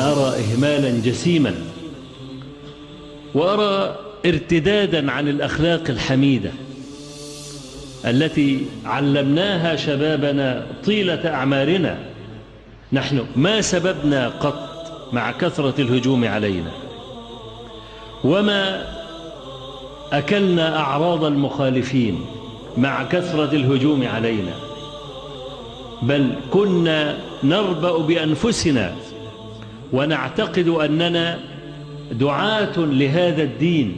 أنا أرى إهمالا جسيما، وأرى ارتدادا عن الأخلاق الحميدة التي علمناها شبابنا طيلة أعمارنا. نحن ما سببنا قط مع كثرة الهجوم علينا، وما أكلنا أعراض المخالفين مع كثرة الهجوم علينا، بل كنا نربأ بأنفسنا ونعتقد أننا دعاة لهذا الدين،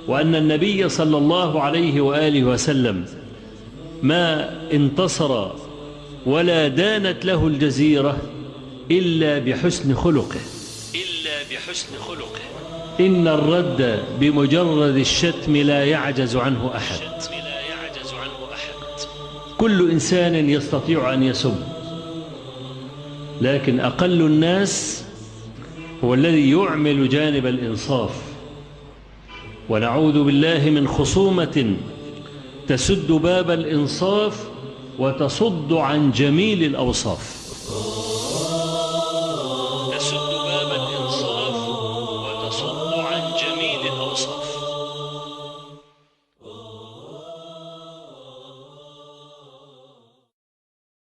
وأن النبي صلى الله عليه وآله وسلم ما انتصر ولا دانت له الجزيرة إلا بحسن خلقه. إن الرد بمجرد الشتم لا يعجز عنه أحد. كل إنسان يستطيع أن يسب، لكن أقل الناس هو الذي يعمل جانب الإنصاف. ونعوذ بالله من خصومة تسد باب الإنصاف وتصد عن جميل الأوصاف.